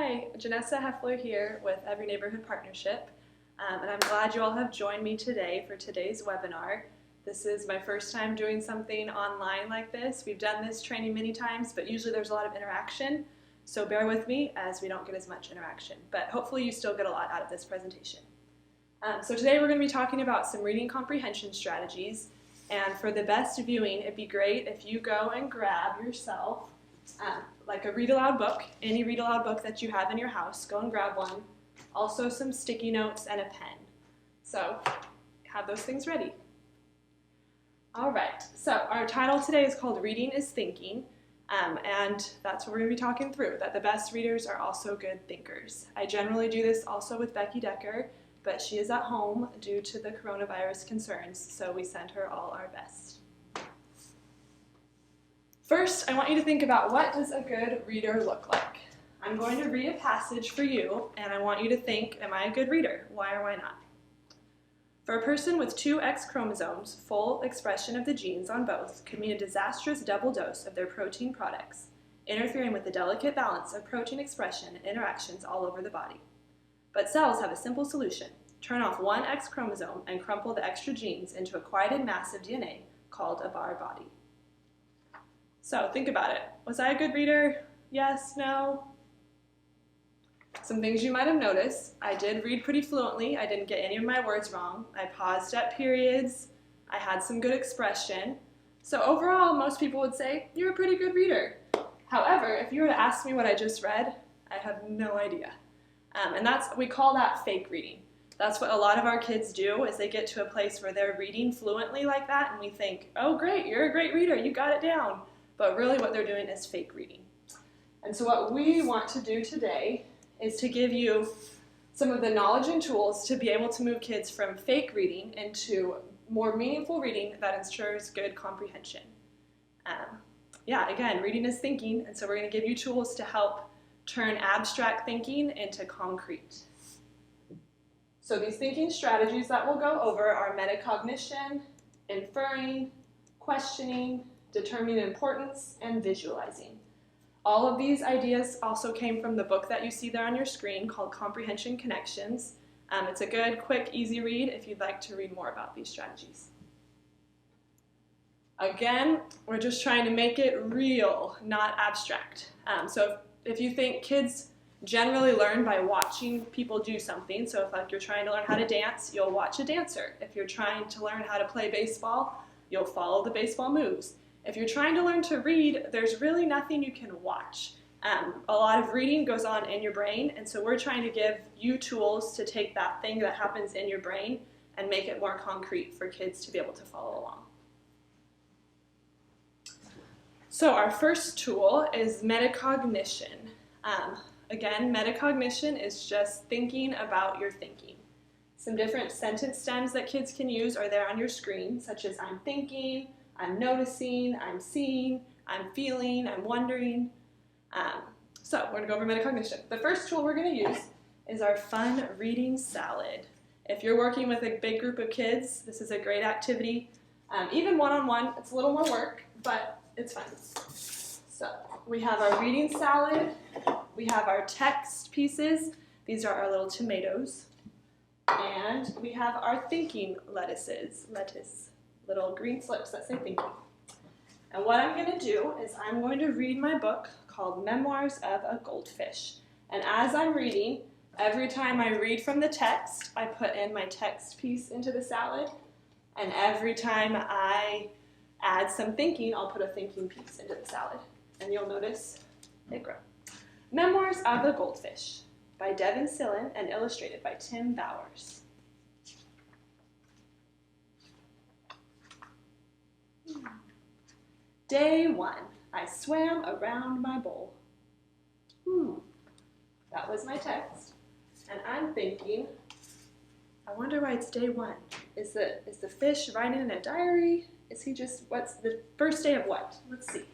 Hi, Janessa Heffler here with Every Neighborhood Partnership, and I'm glad you all have joined me today for today's webinar. This is my first time doing something online like this. We've done this training many times, but usually there's a lot of interaction, so bear with me as we don't get as much interaction, but hopefully you still get a lot out of this presentation. So today we're going to be talking about some reading comprehension strategies, and for the best viewing, it'd be great if you go and grab yourself like a read-aloud book, any read-aloud book that you have in your house, go and grab one. Also some sticky notes and a pen. So have those things ready. All right, so our title today is called Reading is Thinking, and that's what we're going to be talking through, that the best readers are also good thinkers. I generally do this also with Becky Decker, but she is at home due to the coronavirus concerns, so we send her all our best. First, I want you to think about what does a good reader look like. I'm going to read a passage for you, and I want you to think, am I a good reader? Why or why not? For a person with two X chromosomes, full expression of the genes on both could mean a disastrous double dose of their protein products, interfering with the delicate balance of protein expression and interactions all over the body. But cells have a simple solution. Turn off one X chromosome and crumple the extra genes into a quieted mass of DNA called a Barr body. So think about it. Was I a good reader? Yes, no? Some things you might have noticed. I did read pretty fluently. I didn't get any of my words wrong. I paused at periods. I had some good expression. So overall, most people would say, you're a pretty good reader. However, if you were to ask me what I just read, I have no idea. And we call that fake reading. That's what a lot of our kids do, is they get to a place where they're reading fluently like that, and we think, oh great, you're a great reader, you got it down. But really what they're doing is fake reading. And so what we want to do today is to give you some of the knowledge and tools to be able to move kids from fake reading into more meaningful reading that ensures good comprehension. Again, reading is thinking, and so we're going to give you tools to help turn abstract thinking into concrete. So these thinking strategies that we'll go over are metacognition, inferring, questioning, determining importance, and visualizing. All of these ideas also came from the book that you see there on your screen called Comprehension Connections. It's a good, quick, easy read if you'd like to read more about these strategies. Again, we're just trying to make it real, not abstract. So if you think kids generally learn by watching people do something, so if you're trying to learn how to dance, you'll watch a dancer. If you're trying to learn how to play baseball, you'll follow the baseball moves. If you're trying to learn to read, there's really nothing you can watch. A lot of reading goes on in your brain, and so we're trying to give you tools to take that thing that happens in your brain and make it more concrete for kids to be able to follow along. So our first tool is metacognition. Again, metacognition is just thinking about your thinking. Some different sentence stems that kids can use are there on your screen, such as I'm thinking, I'm noticing, I'm seeing, I'm feeling, I'm wondering. So we're going to go over metacognition. The first tool we're going to use is our fun reading salad. If you're working with a big group of kids, this is a great activity. Even one-on-one, it's a little more work, but it's fun. So we have our reading salad. We have our text pieces. These are our little tomatoes. And we have our thinking lettuce, little green slips that say thinking. And what I'm going to do is I'm going to read my book called Memoirs of a Goldfish. And as I'm reading, every time I read from the text, I put in my text piece into the salad. And every time I add some thinking, I'll put a thinking piece into the salad. And you'll notice they grow. Memoirs of a Goldfish by Devin Sillen and illustrated by Tim Bowers. Day 1, I swam around my bowl. That was my text. And I'm thinking, I wonder why it's day 1. Is the fish writing in a diary? Is he just, what's the first day of what? Let's see.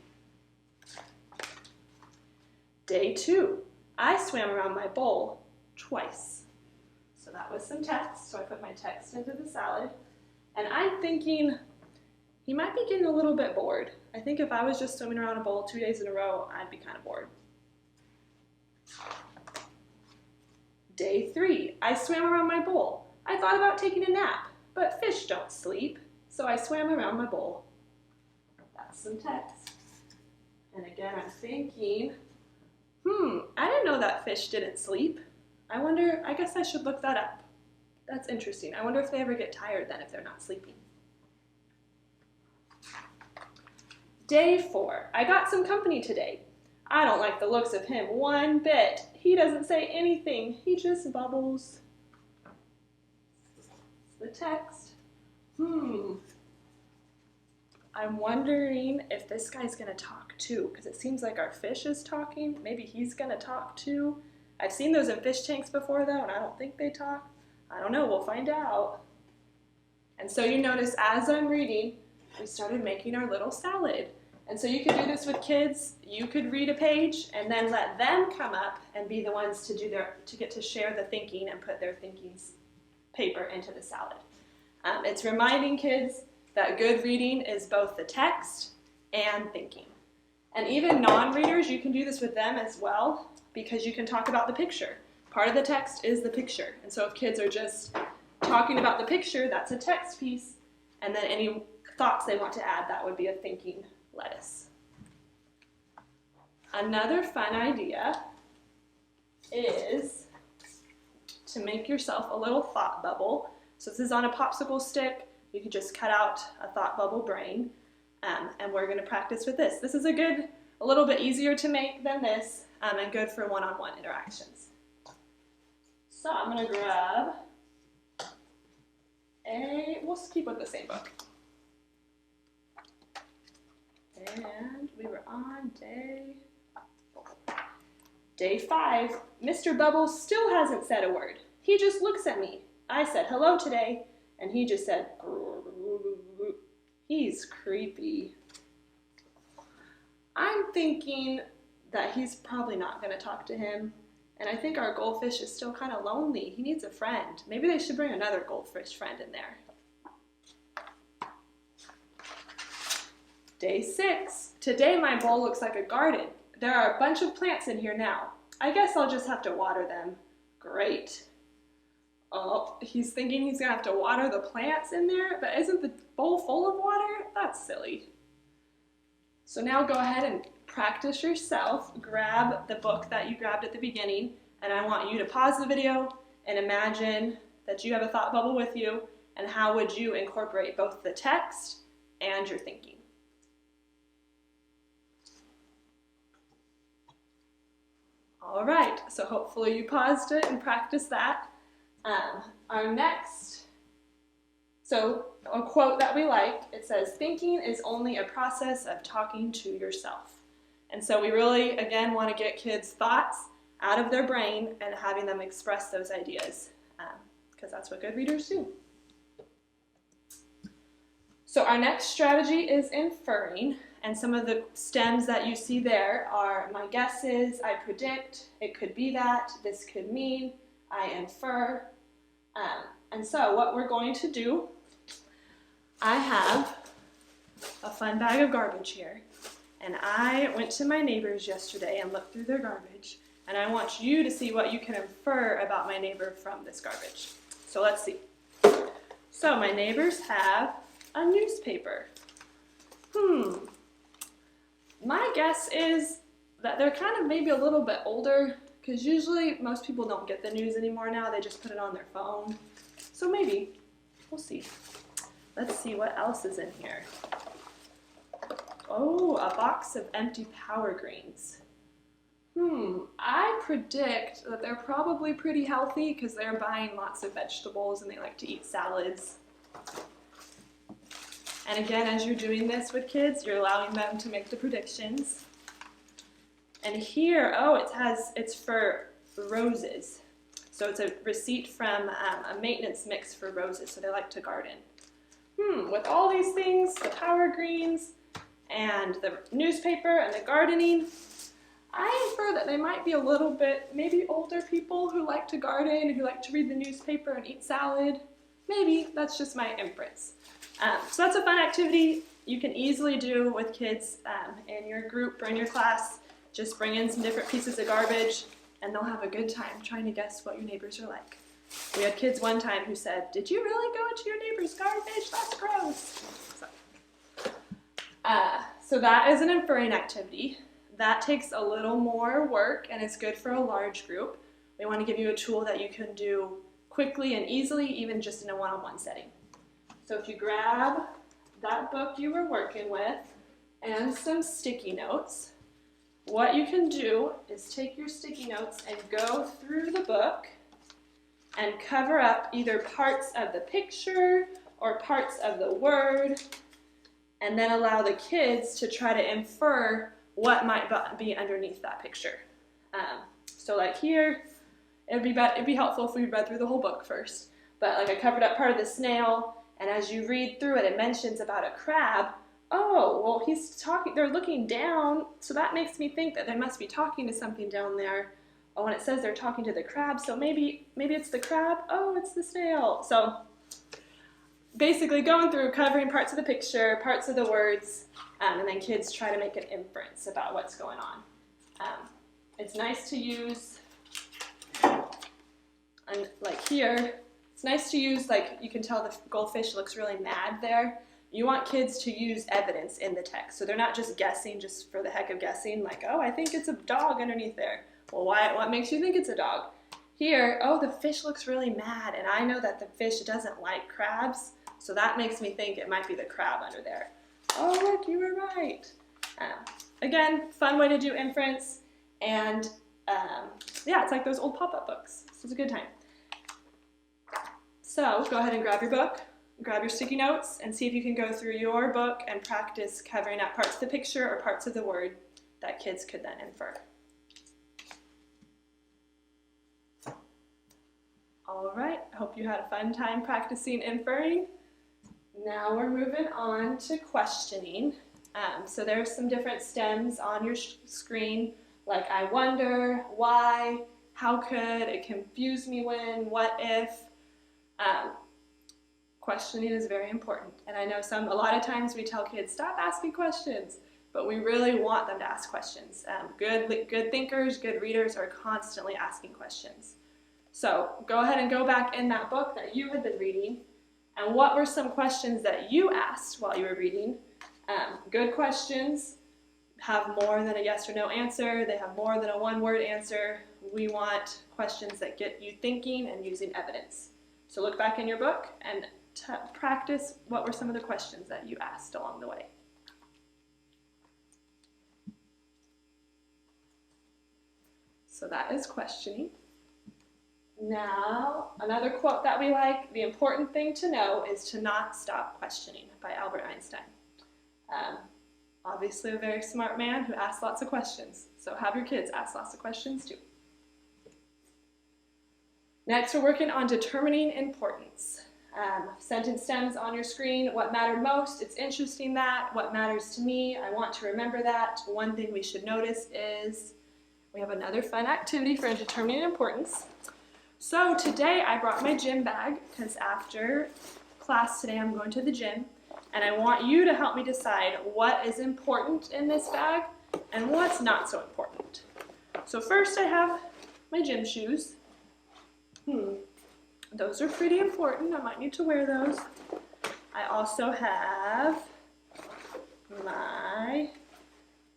Day 2, I swam around my bowl twice. So that was some text, so I put my text into the salad. And I'm thinking, he might be getting a little bit bored. I think if I was just swimming around a bowl 2 days in a row, I'd be kind of bored. Day 3, I swam around my bowl. I thought about taking a nap, but fish don't sleep, so I swam around my bowl. That's some text. And again, I'm thinking, I didn't know that fish didn't sleep. I guess I should look that up. That's interesting. I wonder if they ever get tired then if they're not sleeping. Day 4, I got some company today. I don't like the looks of him one bit. He doesn't say anything. He just bubbles. The text. I'm wondering if this guy's going to talk too, because it seems like our fish is talking. Maybe he's going to talk too. I've seen those in fish tanks before though, and I don't think they talk. I don't know, we'll find out. And so you notice as I'm reading, we started making our little salad. And so you could do this with kids. You could read a page and then let them come up and be the ones to get to share the thinking and put their thinking paper into the salad. It's reminding kids that good reading is both the text and thinking. And even non-readers, you can do this with them as well, because you can talk about the picture. Part of the text is the picture. And so if kids are just talking about the picture, that's a text piece. And then any thoughts they want to add, that would be a thinking lettuce. Another fun idea is to make yourself a little thought bubble. So this is on a popsicle stick. You can just cut out a thought bubble brain, and we're going to practice with this. This is a little bit easier to make than this, and good for one-on-one interactions. So I'm going to grab we'll keep with the same book. And we were on day 5. Mr. Bubbles still hasn't said a word. He just looks at me. I said hello today, and he just said, he's creepy. I'm thinking that he's probably not going to talk to him, and I think our goldfish is still kind of lonely. He needs a friend. Maybe they should bring another goldfish friend in there. Day 6. Today my bowl looks like a garden. There are a bunch of plants in here now. I guess I'll just have to water them. Great. Oh, he's thinking he's going to have to water the plants in there, but isn't the bowl full of water? That's silly. So now go ahead and practice yourself. Grab the book that you grabbed at the beginning, and I want you to pause the video and imagine that you have a thought bubble with you, and how would you incorporate both the text and your thinking. All right, so hopefully you paused it and practiced that. Our next, so a quote that we like, it says, thinking is only a process of talking to yourself. And so we really, again, want to get kids' thoughts out of their brain and having them express those ideas, because that's what good readers do. So our next strategy is inferring, and some of the stems that you see there are my guesses, I predict, it could be that, this could mean, I infer. And so what we're going to do, I have a fun bag of garbage here, and I went to my neighbors yesterday and looked through their garbage, and I want you to see what you can infer about my neighbor from this garbage. So let's see. So my neighbors have a newspaper. My guess is that they're kind of maybe a little bit older, because usually most people don't get the news anymore now, they just put it on their phone. So maybe, we'll see. Let's see what else is in here. Oh, a box of empty power greens. I predict that they're probably pretty healthy because they're buying lots of vegetables and they like to eat salads. And again, as you're doing this with kids, you're allowing them to make the predictions. And here, it's for roses. So it's a receipt from a maintenance mix for roses, so they like to garden. With all these things, the power greens, and the newspaper, and the gardening, I infer that they might be a little bit, maybe older people who like to garden, who like to read the newspaper and eat salad. Maybe, that's just my inference. So that's a fun activity you can easily do with kids in your group or in your class. Just bring in some different pieces of garbage and they'll have a good time trying to guess what your neighbors are like. We had kids one time who said, "Did you really go into your neighbor's garbage? That's gross." So that is an inferring activity. That takes a little more work and it's good for a large group. We want to give you a tool that you can do quickly and easily, even just in a one-on-one setting. So if you grab that book you were working with and some sticky notes, what you can do is take your sticky notes and go through the book and cover up either parts of the picture or parts of the word, and then allow the kids to try to infer what might be underneath that picture. So like here, it'd be helpful if we read through the whole book first. But like I covered up part of the snail, and as you read through it, it mentions about a crab. Oh, well, they're looking down, so that makes me think that they must be talking to something down there. Oh, and it says they're talking to the crab, so maybe it's the crab. Oh, it's the snail. So basically going through, covering parts of the picture, parts of the words, and then kids try to make an inference about what's going on. It's nice to use, and like here, it's nice to use, like you can tell the goldfish looks really mad there. You want kids to use evidence in the text, so they're not just guessing just for the heck of guessing, like, oh, I think it's a dog underneath there. Well, what makes you think it's a dog? Here, oh, the fish looks really mad, and I know that the fish doesn't like crabs, so that makes me think it might be the crab under there. Oh, look, you were right. Again, fun way to do inference, and yeah, it's like those old pop-up books, so it's a good time. So go ahead and grab your book, grab your sticky notes, and see if you can go through your book and practice covering up parts of the picture or parts of the word that kids could then infer. All right, I hope you had a fun time practicing inferring. Now we're moving on to questioning. So there's some different stems on your screen, like I wonder, why, how could, it confused me when, what if. Questioning is very important. And I know a lot of times we tell kids, stop asking questions, but we really want them to ask questions. Good thinkers, good readers are constantly asking questions. So go ahead and go back in that book that you had been reading, and what were some questions that you asked while you were reading? Good questions have more than a yes or no answer. They have more than a one-word answer. We want questions that get you thinking and using evidence. So look back in your book and practice what were some of the questions that you asked along the way. So that is questioning. Now, another quote that we like, the important thing to know is to not stop questioning, by Albert Einstein. Obviously a very smart man who asks lots of questions, so have your kids ask lots of questions too. Next, we're working on determining importance. Sentence stems on your screen. What mattered most? It's interesting that. What matters to me? I want to remember that. One thing we should notice is we have another fun activity for determining importance. So today I brought my gym bag because after class today I'm going to the gym, and I want you to help me decide what is important in this bag and what's not so important. So first I have my gym shoes. Those are pretty important. I might need to wear those. I also have my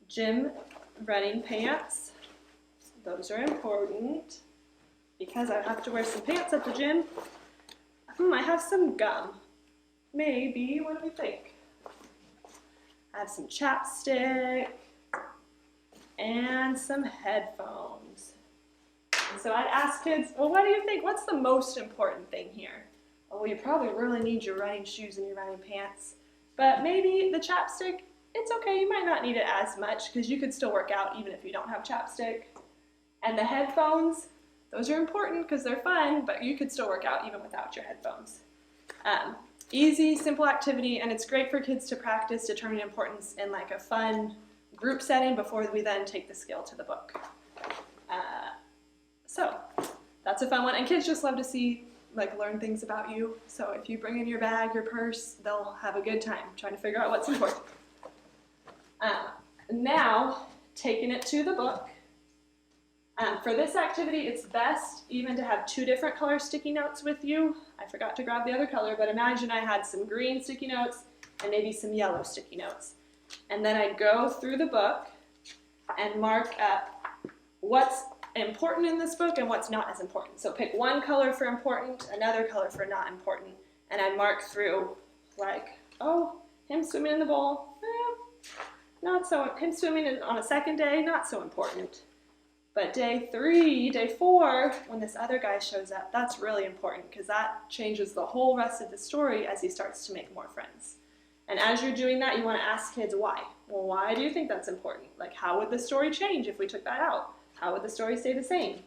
gym running pants. Those are important because I have to wear some pants at the gym. I have some gum. Maybe, what do we think? I have some chapstick and some headphones. And so I'd ask kids, well, what do you think? What's the most important thing here? Well, you probably really need your running shoes and your running pants. But maybe the chapstick, it's okay. You might not need it as much because you could still work out even if you don't have chapstick. And the headphones, those are important because they're fun, but you could still work out even without your headphones. Easy, simple activity, and it's great for kids to practice determining importance in like a fun group setting before we then take the skill to the book. So that's a fun one, and kids just love to see, learn things about you. So if you bring in your bag, your purse, they'll have a good time trying to figure out what's important. Now, taking it to the book, For this activity, it's best even to have 2 different color sticky notes with you. I forgot to grab the other color, but imagine I had some green sticky notes and maybe some yellow sticky notes. And then I'd go through the book and mark up what's important in this book and what's not as important. So pick one color for important, another color for not important, and I mark through like, oh, him swimming in the bowl, not so, him swimming on a second day, not so important. But day 3, day 4, when this other guy shows up, that's really important because that changes the whole rest of the story as he starts to make more friends. And as you're doing that, you want to ask kids why. Well, why do you think that's important? Like, how would the story change if we took that out? How would the story stay the same?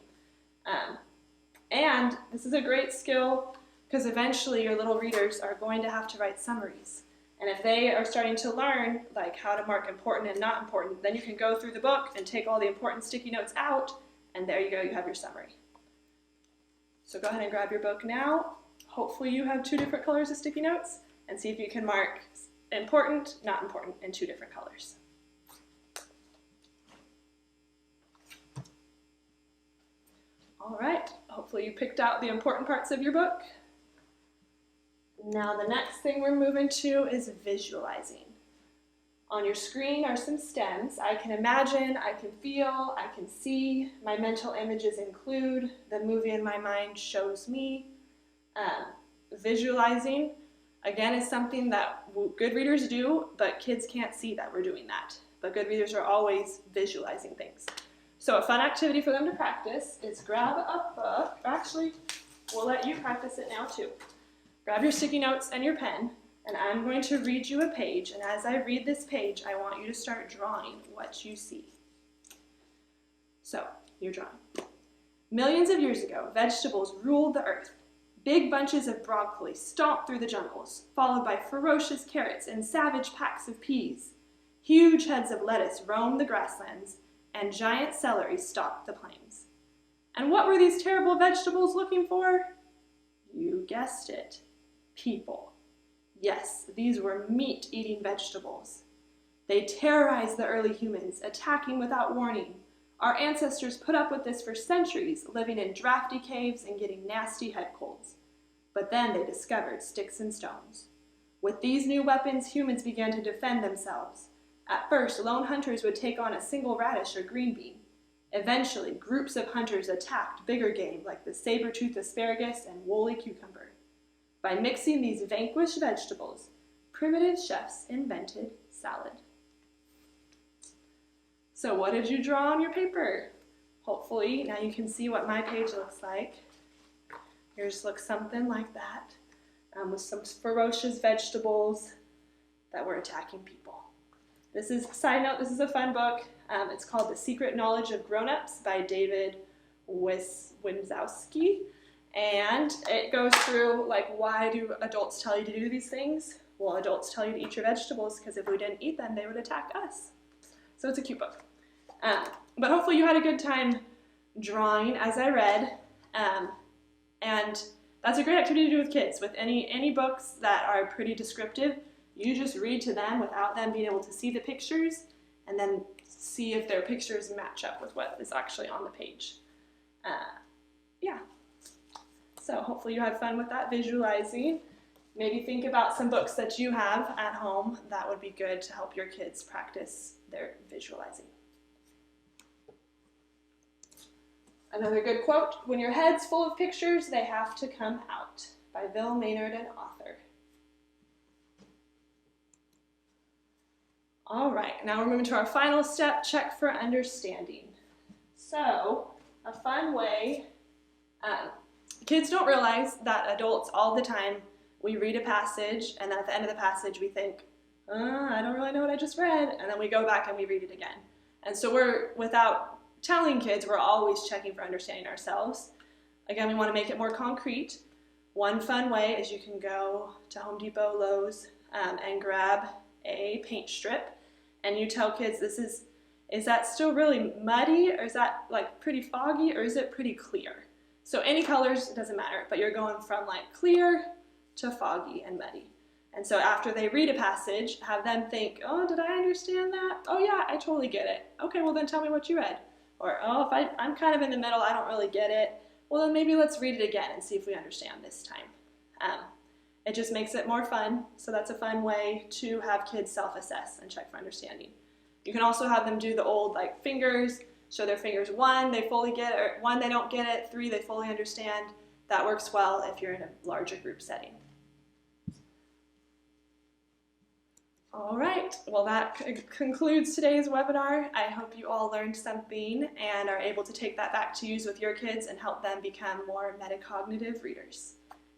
And this is a great skill because eventually your little readers are going to have to write summaries. And if they are starting to learn like how to mark important and not important, then you can go through the book and take all the important sticky notes out, and there you go, you have your summary. So go ahead and grab your book now. Hopefully you have 2 different colors of sticky notes, and see if you can mark important, not important in 2 different colors. All right, hopefully you picked out the important parts of your book. Now the next thing we're moving to is visualizing. On your screen are some stems. I can imagine, I can feel, I can see. My mental images include the movie in my mind shows me. Visualizing, again, is something that good readers do, but kids can't see that we're doing that. But good readers are always visualizing things. So a fun activity for them to practice is grab a book. Actually, we'll let you practice it now too. Grab your sticky notes and your pen, and I'm going to read you a page, and as I read this page, I want you to start drawing what you see. So, you're drawing. Millions of years ago, vegetables ruled the earth. Big bunches of broccoli stomped through the jungles, followed by ferocious carrots and savage packs of peas. Huge heads of lettuce roamed the grasslands, and giant celery stalked the plains. And what were these terrible vegetables looking for? You guessed it. People. Yes, these were meat-eating vegetables. They terrorized the early humans, attacking without warning. Our ancestors put up with this for centuries, living in drafty caves and getting nasty head colds. But then they discovered sticks and stones. With these new weapons, humans began to defend themselves. At first, lone hunters would take on a single radish or green bean. Eventually, groups of hunters attacked bigger game like the saber-toothed asparagus and woolly cucumber. By mixing these vanquished vegetables, primitive chefs invented salad. So what did you draw on your paper? Hopefully, now you can see what my page looks like. Yours looks something like that, with some ferocious vegetables that were attacking people. This is, side note, this is a fun book. It's called The Secret Knowledge of Grown-Ups by David Winzowski. And it goes through, like, why do adults tell you to do these things? Well, adults tell you to eat your vegetables because if we didn't eat them, they would attack us. So it's a cute book. But hopefully you had a good time drawing as I read. And that's a great activity to do with kids. With any books that are pretty descriptive, you just read to them without them being able to see the pictures, and then see if their pictures match up with what is actually on the page. Yeah. So hopefully you had fun with that visualizing. Maybe think about some books that you have at home that would be good to help your kids practice their visualizing. Another good quote, when your head's full of pictures, they have to come out, by Bill Maynard, an author. All right, now we're moving to our final step, check for understanding. So, a fun way, kids don't realize that adults all the time, we read a passage, and then at the end of the passage we think, I don't really know what I just read, and then we go back and we read it again. And so without telling kids, we're always checking for understanding ourselves. Again, we want to make it more concrete. One fun way is you can go to Home Depot, Lowe's, and grab a paint strip, and you tell kids, is that still really muddy, or is that like pretty foggy, or is it pretty clear? So any colors, it doesn't matter, but you're going from like clear to foggy and muddy. And so after they read a passage, have them think, oh, did I understand that? Oh yeah, I totally get it. Okay, well then tell me what you read. Or, oh, if I'm kind of in the middle, I don't really get it, well then maybe let's read it again and see if we understand this time. It just makes it more fun, so that's a fun way to have kids self-assess and check for understanding. You can also have them do the old like fingers, show their fingers 1, they fully get it, or 1, they don't get it, 3, they fully understand. That works well if you're in a larger group setting. All right, well that concludes today's webinar. I hope you all learned something and are able to take that back to use with your kids and help them become more metacognitive readers.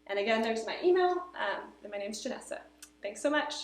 And again, there's my email, and my name's Janessa. Thanks so much.